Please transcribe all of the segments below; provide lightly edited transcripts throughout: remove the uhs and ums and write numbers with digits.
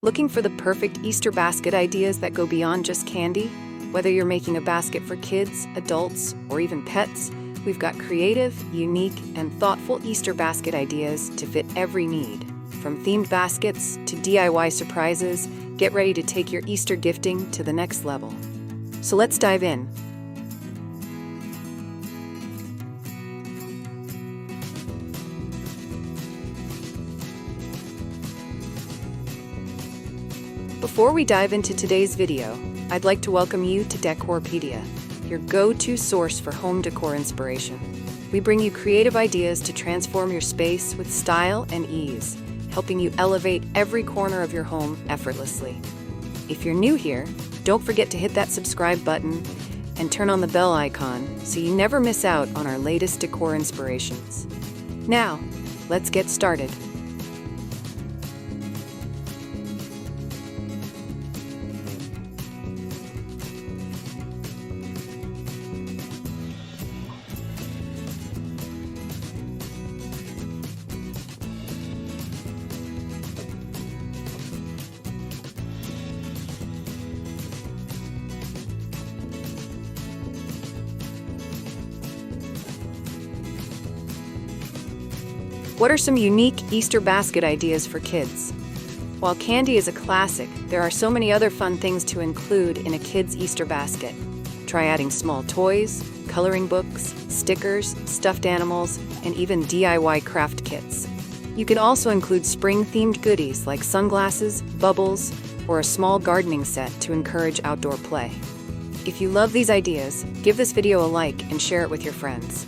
Looking for the perfect Easter basket ideas that go beyond just candy? Whether you're making a basket for kids, adults, or even pets, we've got creative, unique, and thoughtful Easter basket ideas to fit every need. From themed baskets to DIY surprises, get ready to take your Easter gifting to the next level. So let's dive in. Before we dive into today's video, I'd like to welcome you to Decorpediya, your go-to source for home decor inspiration. We bring you creative ideas to transform your space with style and ease, helping you elevate every corner of your home effortlessly. If you're new here, don't forget to hit that subscribe button and turn on the bell icon so you never miss out on our latest decor inspirations. Now, let's get started. What are some unique Easter basket ideas for kids? While candy is a classic, there are so many other fun things to include in a kid's Easter basket. Try adding small toys, coloring books, stickers, stuffed animals, and even DIY craft kits. You can also include spring-themed goodies like sunglasses, bubbles, or a small gardening set to encourage outdoor play. If you love these ideas, give this video a like and share it with your friends.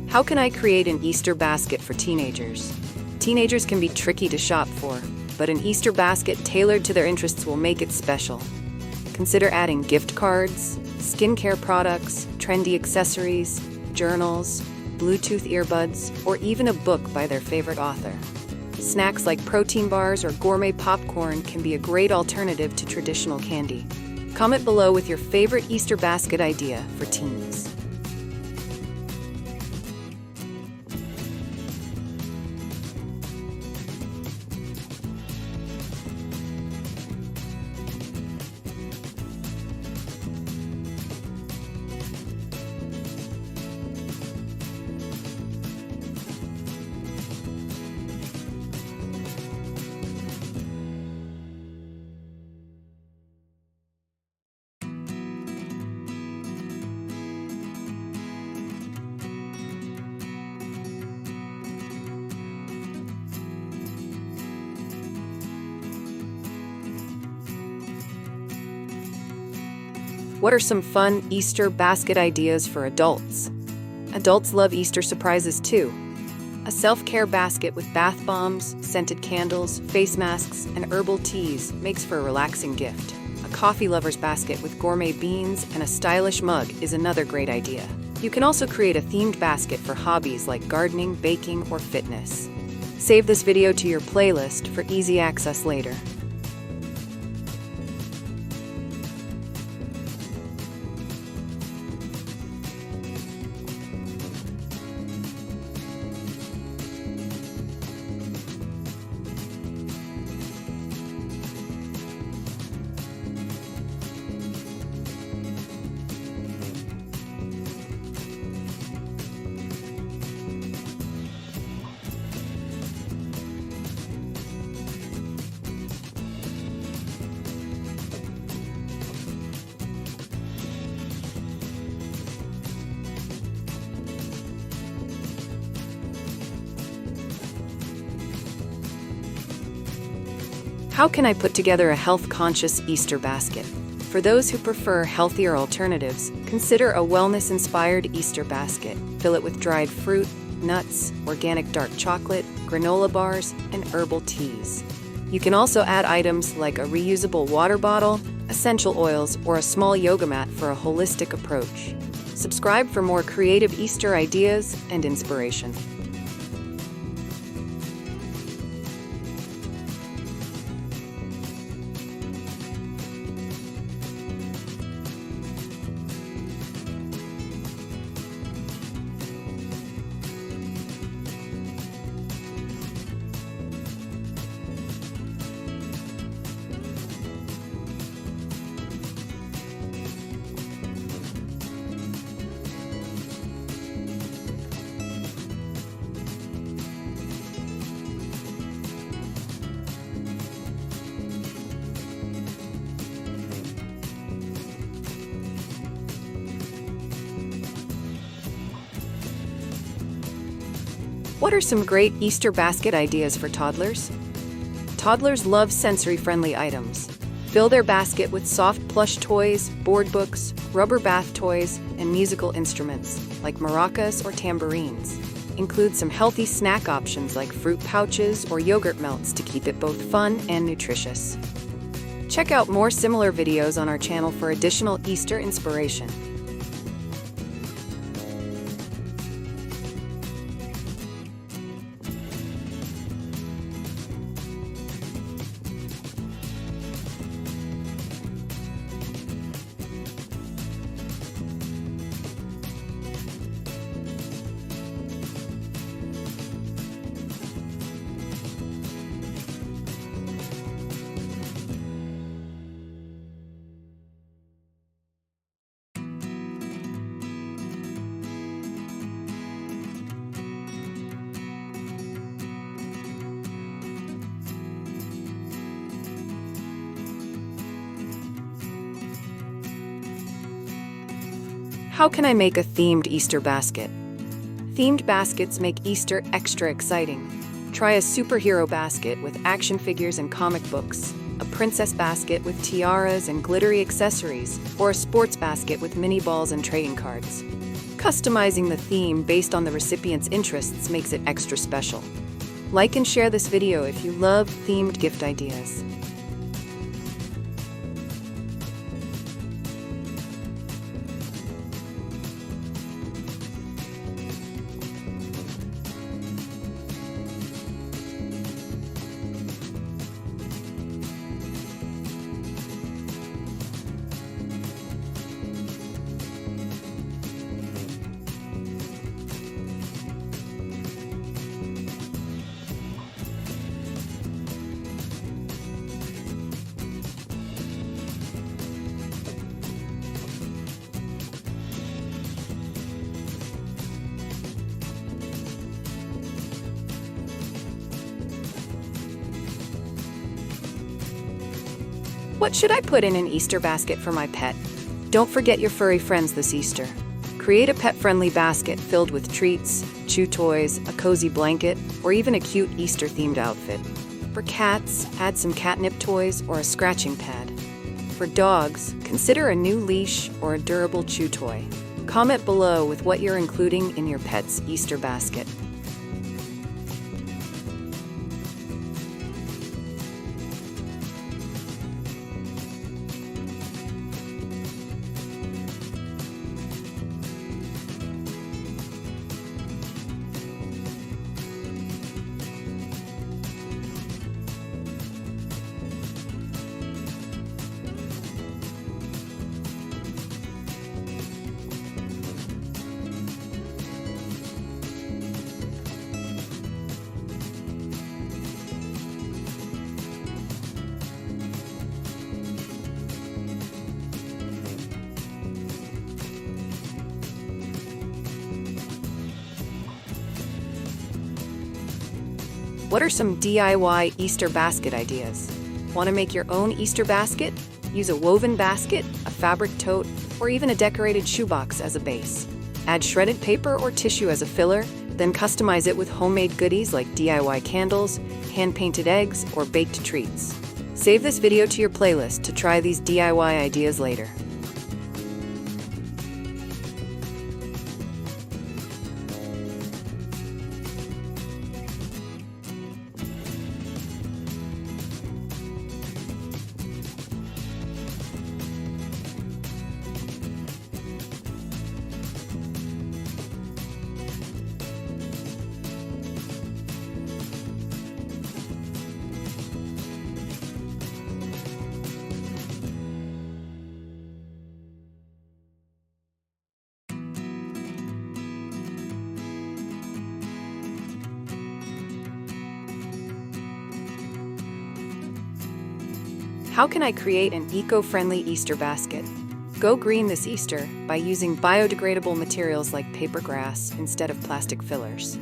How can I create an Easter basket for teenagers? Teenagers can be tricky to shop for, but an Easter basket tailored to their interests will make it special. Consider adding gift cards, skincare products, trendy accessories, journals, Bluetooth earbuds, or even a book by their favorite author. Snacks like protein bars or gourmet popcorn can be a great alternative to traditional candy. Comment below with your favorite Easter basket idea for teens. What are some fun Easter basket ideas for adults? Adults love Easter surprises too. A self-care basket with bath bombs, scented candles, face masks, and herbal teas makes for a relaxing gift. A coffee lover's basket with gourmet beans and a stylish mug is another great idea. You can also create a themed basket for hobbies like gardening, baking, or fitness. Save this video to your playlist for easy access later. How can I put together a health-conscious Easter basket? For those who prefer healthier alternatives, consider a wellness-inspired Easter basket. Fill it with dried fruit, nuts, organic dark chocolate, granola bars, and herbal teas. You can also add items like a reusable water bottle, essential oils, or a small yoga mat for a holistic approach. Subscribe for more creative Easter ideas and inspiration. What are some great Easter basket ideas for toddlers? Toddlers love sensory-friendly items. Fill their basket with soft plush toys, board books, rubber bath toys, and musical instruments like maracas or tambourines. Include some healthy snack options like fruit pouches or yogurt melts to keep it both fun and nutritious. Check out more similar videos on our channel for additional Easter inspiration. How can I make a themed Easter basket? Themed baskets make Easter extra exciting. Try a superhero basket with action figures and comic books, a princess basket with tiaras and glittery accessories, or a sports basket with mini balls and trading cards. Customizing the theme based on the recipient's interests makes it extra special. Like and share this video if you love themed gift ideas. What should I put in an Easter basket for my pet? Don't forget your furry friends this Easter. Create a pet-friendly basket filled with treats, chew toys, a cozy blanket, or even a cute Easter-themed outfit. For cats, add some catnip toys or a scratching pad. For dogs, consider a new leash or a durable chew toy. Comment below with what you're including in your pet's Easter basket. What are some DIY Easter basket ideas? Want to make your own Easter basket? Use a woven basket, a fabric tote, or even a decorated shoebox as a base. Add shredded paper or tissue as a filler, then customize it with homemade goodies like DIY candles, hand-painted eggs, or baked treats. Save this video to your playlist to try these DIY ideas later. How can I create an eco-friendly Easter basket? Go green this Easter by using biodegradable materials like paper grass instead of plastic fillers.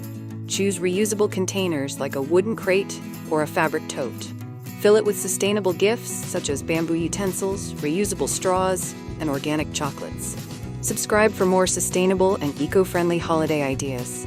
Choose reusable containers like a wooden crate or a fabric tote. Fill it with sustainable gifts such as bamboo utensils, reusable straws, and organic chocolates. Subscribe for more sustainable and eco-friendly holiday ideas.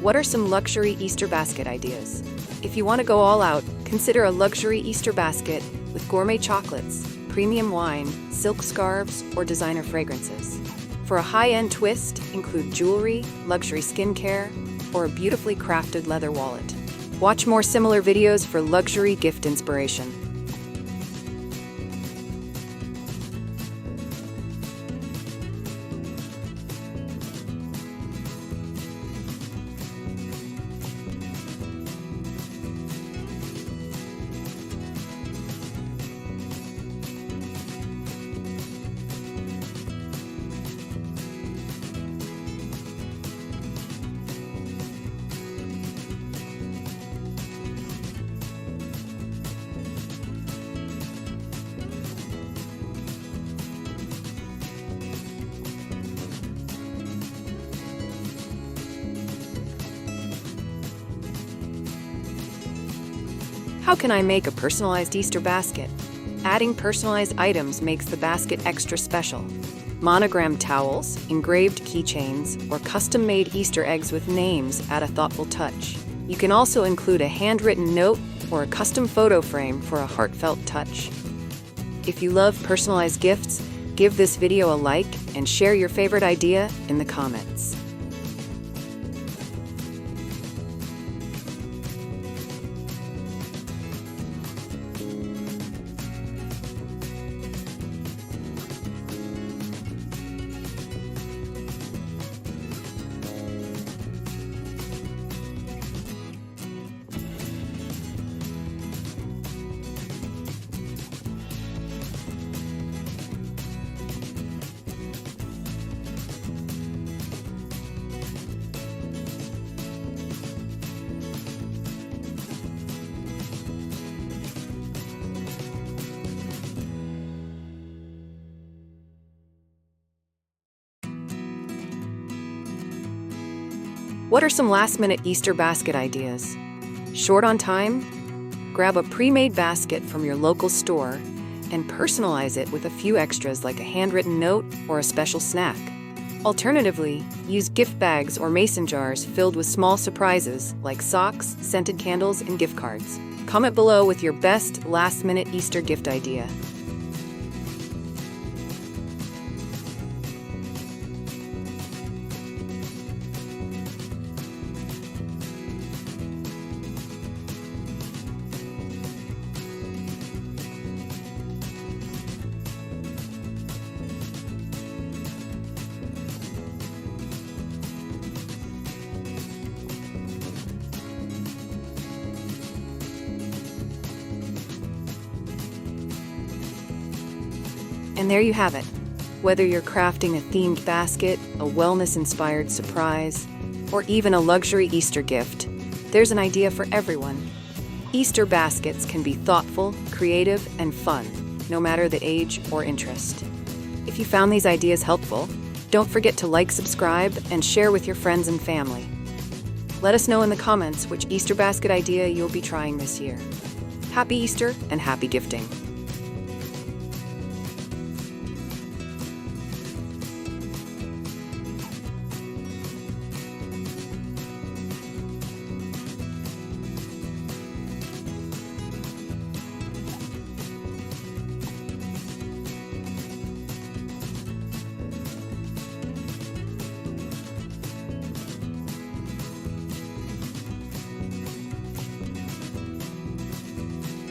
What are some luxury Easter basket ideas? If you want to go all out, consider a luxury Easter basket with gourmet chocolates, premium wine, silk scarves, or designer fragrances. For a high-end twist, include jewelry, luxury skincare, or a beautifully crafted leather wallet. Watch more similar videos for luxury gift inspiration. How can I make a personalized Easter basket? Adding personalized items makes the basket extra special. Monogrammed towels, engraved keychains, or custom-made Easter eggs with names add a thoughtful touch. You can also include a handwritten note or a custom photo frame for a heartfelt touch. If you love personalized gifts, give this video a like and share your favorite idea in the comments. What are some last-minute Easter basket ideas? Short on time? Grab a pre-made basket from your local store and personalize it with a few extras like a handwritten note or a special snack. Alternatively, use gift bags or mason jars filled with small surprises like socks, scented candles, and gift cards. Comment below with your best last-minute Easter gift idea. And there you have it. Whether you're crafting a themed basket, a wellness-inspired surprise, or even a luxury Easter gift, there's an idea for everyone. Easter baskets can be thoughtful, creative, and fun, no matter the age or interest. If you found these ideas helpful, don't forget to like, subscribe, and share with your friends and family. Let us know in the comments which Easter basket idea you'll be trying this year. Happy Easter and happy gifting!